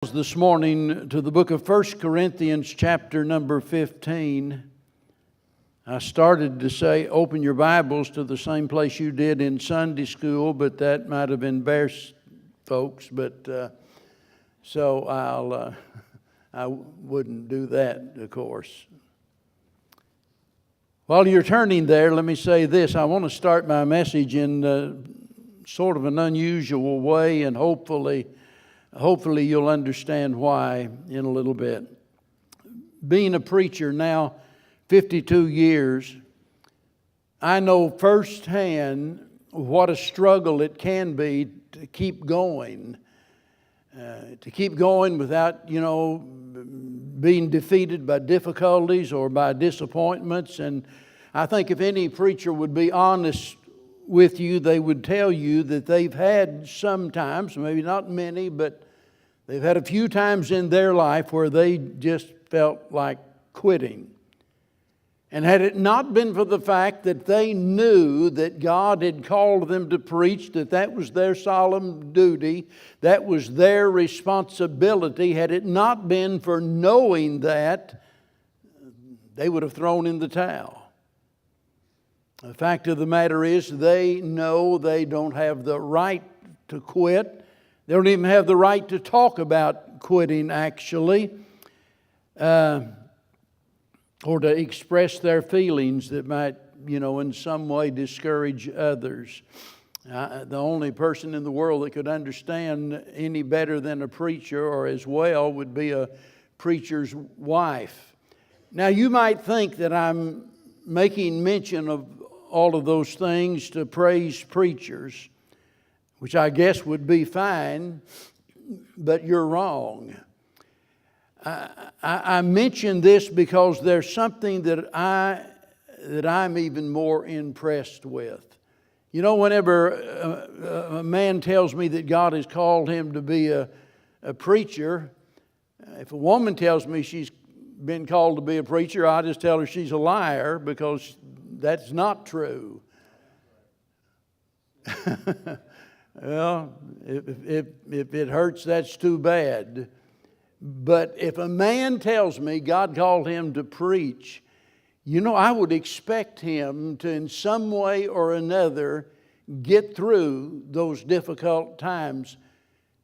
This morning to the book of 1 Corinthians chapter number 15. I started to say open your Bibles to the same place you did in Sunday school, but that might have embarrassed folks, but so I wouldn't do that, of course. While you're turning there, let me say this. I want to start my message in sort of an unusual way, and hopefully you'll understand why in a little bit. Being a preacher now 52 years, I know firsthand what a struggle it can be to keep going. Without, being defeated by difficulties or by disappointments. And I think if any preacher would be honest with you, they would tell you that they've had sometimes, maybe not many, but they've had a few times in their life where they just felt like quitting. And had it not been for the fact that they knew that God had called them to preach, that was their solemn duty, that was their responsibility, had it not been for knowing that, they would have thrown in the towel. The fact of the matter is, they know they don't have the right to quit. They don't even have the right to talk about quitting, actually, or to express their feelings that might, in some way discourage others. The only person in the world that could understand any better than a preacher, or as well, would be a preacher's wife. Now, you might think that I'm making mention of all of those things to praise preachers, which I guess would be fine, but you're wrong. I mention this because there's something that I'm even more impressed with. Whenever a man tells me that God has called him to be a preacher, if a woman tells me she's been called to be a preacher, I just tell her she's a liar, because that's not true. Well, if it hurts, that's too bad. But if a man tells me God called him to preach, I would expect him to, in some way or another, get through those difficult times.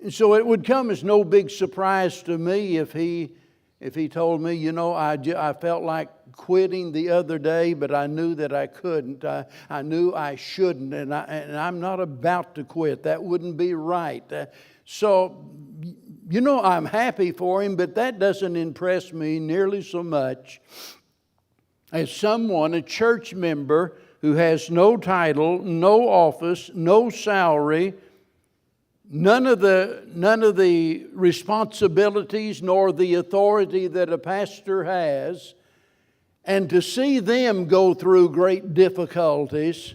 And so it would come as no big surprise to me if he told me, I felt like quitting the other day, but I knew that I couldn't. I knew I shouldn't, and I'm not about to quit. That wouldn't be right. So I'm happy for him, but that doesn't impress me nearly so much as someone, a church member, who has no title, no office, no salary, none of the responsibilities nor the authority that a pastor has, and to see them go through great difficulties,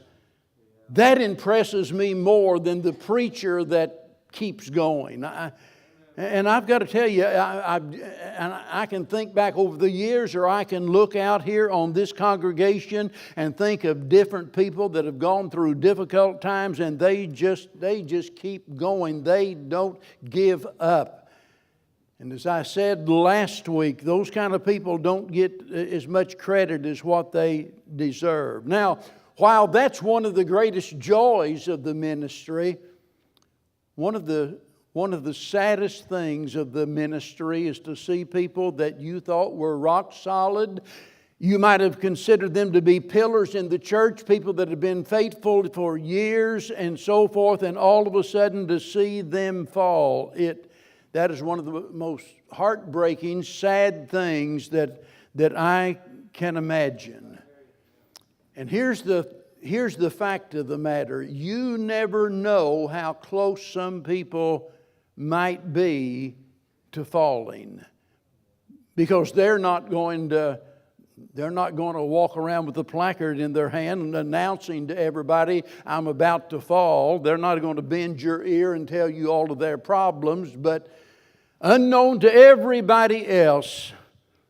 that impresses me more than the preacher that keeps going. And I've got to tell you, I can think back over the years, or I can look out here on this congregation and think of different people that have gone through difficult times, and they just keep going. They don't give up. And as I said last week, those kind of people don't get as much credit as what they deserve. Now, while that's one of the greatest joys of the ministry, one of the saddest things of the ministry is to see people that you thought were rock solid. You might have considered them to be pillars in the church, people that have been faithful for years and so forth, and all of a sudden to see them fall. That is one of the most heartbreaking, sad things that I can imagine. And here's the fact of the matter. You never know how close some people might be to falling, because they're not going to walk around with a placard in their hand and announcing to everybody, I'm about to fall. They're not going to bend your ear and tell you all of their problems, but unknown to everybody else,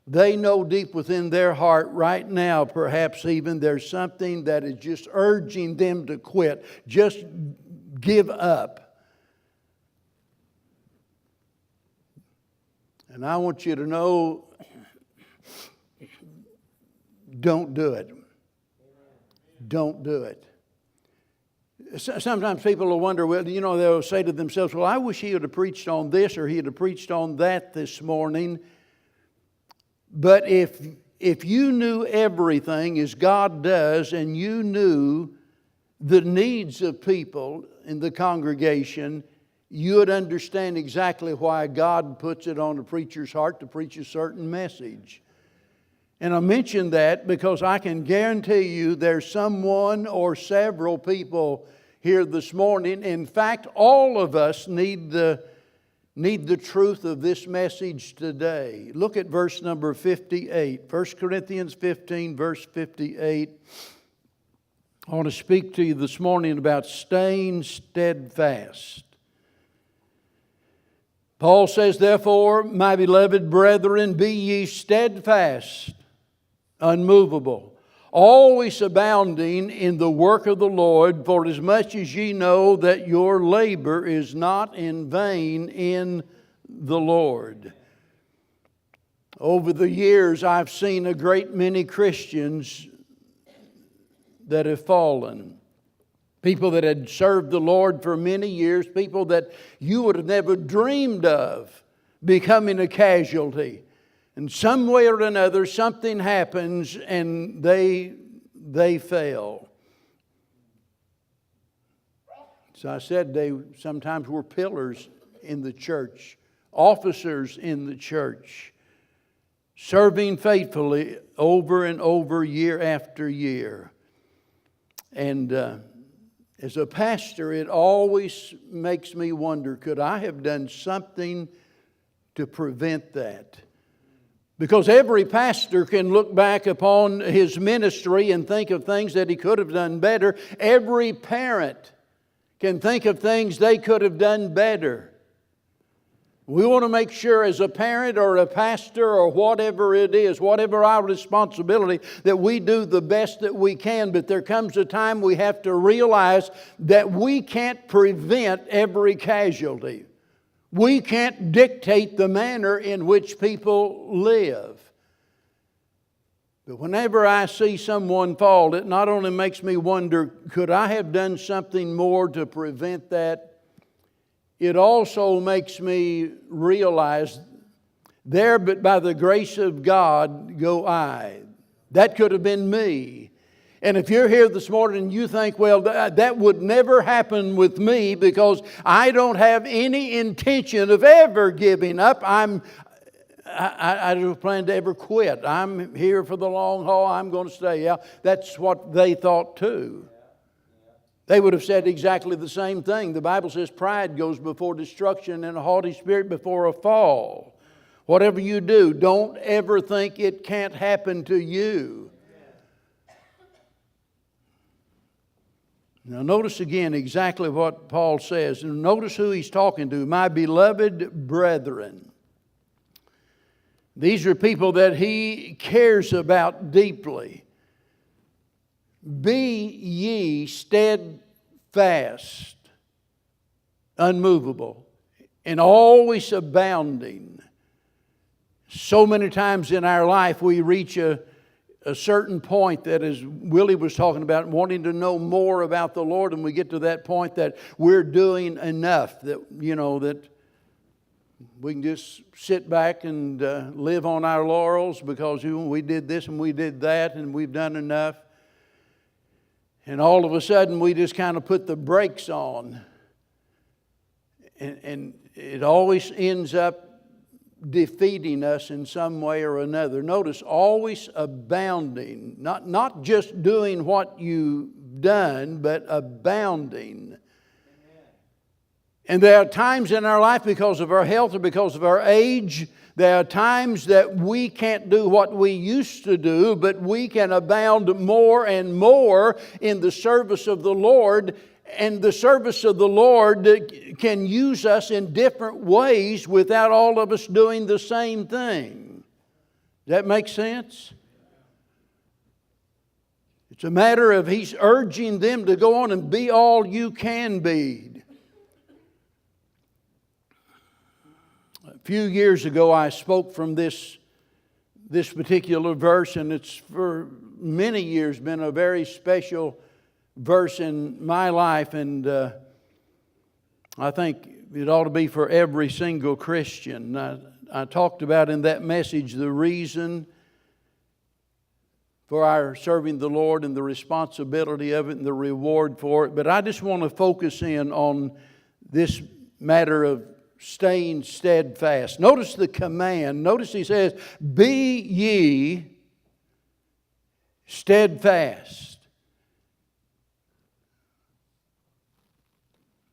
they know deep within their heart right now, perhaps even, there's something that is just urging them to quit. Just give up. And I want you to know, don't do it. Don't do it. Sometimes people will wonder, well, they'll say to themselves, well, I wish he would have preached on this or he would have preached on that this morning. But if you knew everything as God does, and you knew the needs of people in the congregation, you would understand exactly why God puts it on a preacher's heart to preach a certain message. And I mention that because I can guarantee you there's someone or several people here this morning. In fact, all of us need the truth of this message today. Look at verse number 58. 1 Corinthians 15, verse 58. I want to speak to you this morning about staying steadfast. Paul says, therefore, my beloved brethren, be ye steadfast, unmovable, always abounding in the work of the Lord, for as much as ye know that your labor is not in vain in the Lord. Over the years, I've seen a great many Christians that have fallen. People that had served the Lord for many years, people that you would have never dreamed of becoming a casualty. And some way or another, something happens and they fail. So I said they sometimes were pillars in the church, officers in the church, serving faithfully over and over, year after year. And as a pastor, it always makes me wonder, could I have done something to prevent that? Because every pastor can look back upon his ministry and think of things that he could have done better. Every parent can think of things they could have done better. We want to make sure as a parent or a pastor or whatever it is, whatever our responsibility, that we do the best that we can. But there comes a time we have to realize that we can't prevent every casualty. We can't dictate the manner in which people live. But whenever I see someone fall, it not only makes me wonder, could I have done something more to prevent that? It also makes me realize, there but by the grace of God go I. That could have been me. And if you're here this morning and you think, well, that would never happen with me because I don't have any intention of ever giving up. I don't plan to ever quit. I'm here for the long haul. I'm going to stay. Yeah, that's what they thought too. They would have said exactly the same thing. The Bible says pride goes before destruction and a haughty spirit before a fall. Whatever you do, don't ever think it can't happen to you. Now notice again exactly what Paul says. And notice who he's talking to. My beloved brethren. These are people that he cares about deeply. Be ye steadfast, unmovable, and always abounding. So many times in our life we reach a certain point that, as Willie was talking about, wanting to know more about the Lord, and we get to that point that we're doing enough, that that we can just sit back and live on our laurels because we did this and we did that and we've done enough. And all of a sudden we just kind of put the brakes on. And it always ends up defeating us in some way or another. Notice, always abounding. Not just doing what you've done, but abounding. And there are times in our life, because of our health or because of our age, there are times that we can't do what we used to do, but we can abound more and more in the service of the Lord. And the service of the Lord can use us in different ways without all of us doing the same thing. Does that make sense? It's a matter of He's urging them to go on and be all you can be. few years ago I spoke from this particular verse, and it's for many years been a very special verse in my life, and I think it ought to be for every single Christian. I talked about in that message the reason for our serving the Lord and the responsibility of it and the reward for it. But I just want to focus in on this matter of staying steadfast. Notice the command. Notice he says, "Be ye steadfast."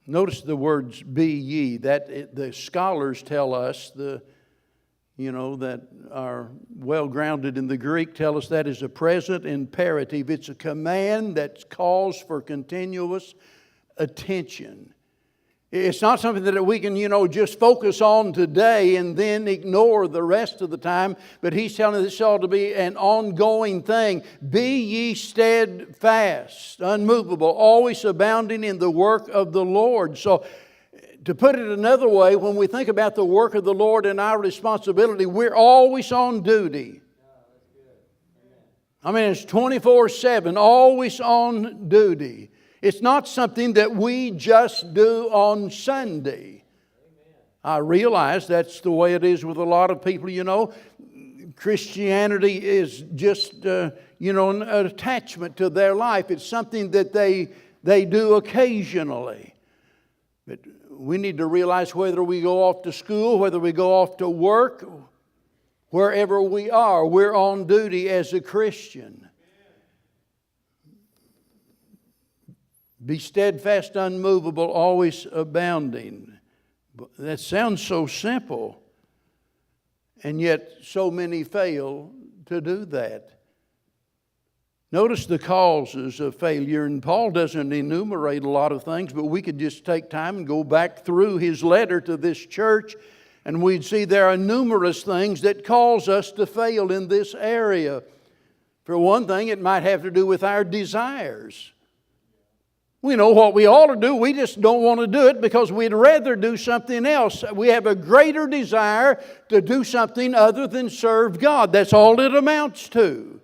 Notice the words "be ye." That the scholars tell us, that are well grounded in the Greek, tell us that is a present imperative. It's a command that calls for continuous attention. It's not something that we can, just focus on today and then ignore the rest of the time. But he's telling us this ought to be an ongoing thing. Be ye steadfast, unmovable, always abounding in the work of the Lord. So, to put it another way, when we think about the work of the Lord and our responsibility, we're always on duty. I mean, it's 24/7, always on duty. It's not something that we just do on Sunday. I realize that's the way it is with a lot of people, Christianity is just, an attachment to their life. It's something that they do occasionally. But we need to realize whether we go off to school, whether we go off to work, wherever we are, we're on duty as a Christian. Be steadfast, unmovable, always abounding. That sounds so simple, and yet so many fail to do that. Notice the causes of failure, and Paul doesn't enumerate a lot of things, but we could just take time and go back through his letter to this church, and we'd see there are numerous things that cause us to fail in this area. For one thing, it might have to do with our desires. We know what we ought to do, we just don't want to do it because we'd rather do something else. We have a greater desire to do something other than serve God. That's all it amounts to.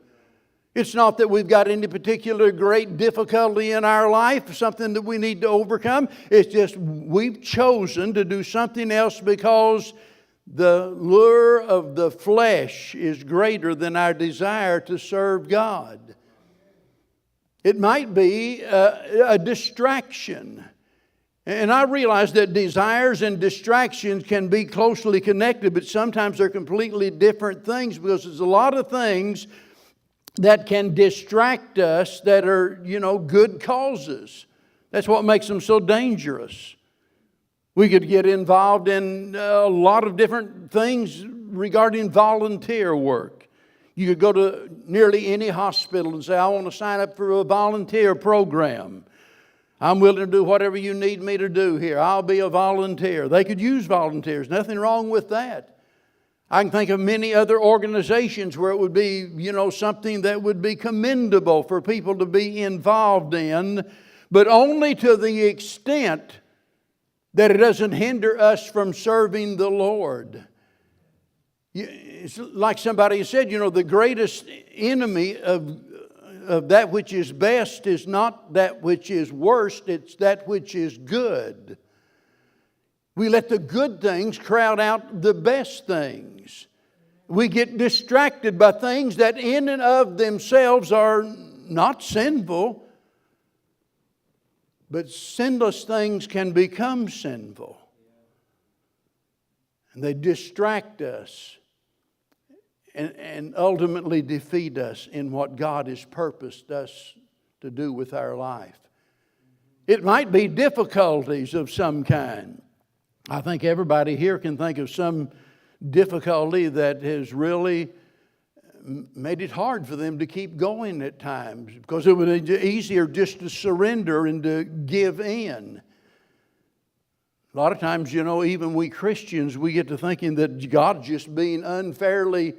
It's not that we've got any particular great difficulty in our life, something that we need to overcome. It's just we've chosen to do something else because the lure of the flesh is greater than our desire to serve God. It might be a distraction. And I realize that desires and distractions can be closely connected, but sometimes they're completely different things, because there's a lot of things that can distract us that are, good causes. That's what makes them so dangerous. We could get involved in a lot of different things regarding volunteer work. You could go to nearly any hospital and say, "I want to sign up for a volunteer program. I'm willing to do whatever you need me to do here. I'll be a volunteer." They could use volunteers. Nothing wrong with that. I can think of many other organizations where it would be, something that would be commendable for people to be involved in, but only to the extent that it doesn't hinder us from serving the Lord. It's like somebody said, the greatest enemy of that which is best is not that which is worst, it's that which is good. We let the good things crowd out the best things. We get distracted by things that in and of themselves are not sinful, but sinless things can become sinful. And they distract us and ultimately defeat us in what God has purposed us to do with our life. It might be difficulties of some kind. I think everybody here can think of some difficulty that has really made it hard for them to keep going at times, because it would be easier just to surrender and to give in. A lot of times, even we Christians, we get to thinking that God's just being unfairly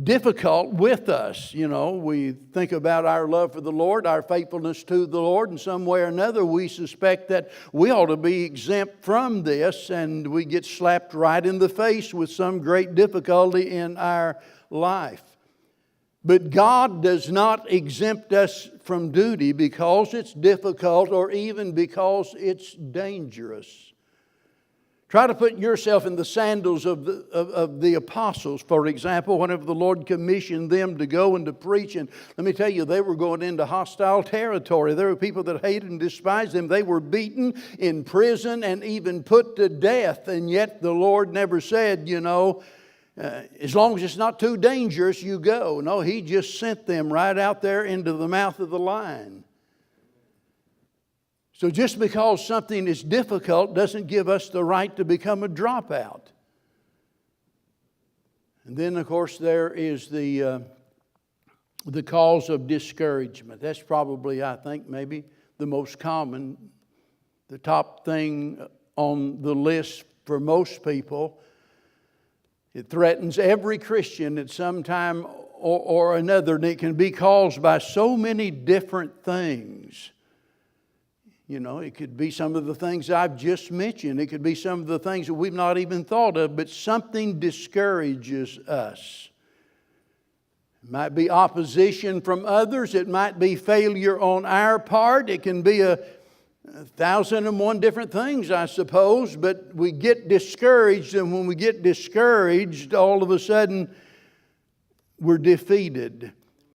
difficult with us. You know, we think about our love for the Lord, our faithfulness to the Lord, and some way or another we suspect that we ought to be exempt from this, and we get slapped right in the face with some great difficulty in our life. But God does not exempt us from duty because it's difficult or even because it's dangerous. Try to put yourself in the sandals of the apostles, for example, whenever the Lord commissioned them to go and to preach. And let me tell you, they were going into hostile territory. There were people that hated and despised them. They were beaten, in prison, and even put to death. And yet the Lord never said, as long as it's not too dangerous, you go. No, He just sent them right out there into the mouth of the lion. So just because something is difficult doesn't give us the right to become a dropout. And then, of course, there is the cause of discouragement. That's probably, I think, maybe the most common, the top thing on the list for most people. It threatens every Christian at some time or another, and it can be caused by so many different things. It could be some of the things I've just mentioned. It could be some of the things that we've not even thought of, but something discourages us. It might be opposition from others. It might be failure on our part. It can be a 1,001 different things, I suppose, but we get discouraged, and when we get discouraged, all of a sudden we're defeated.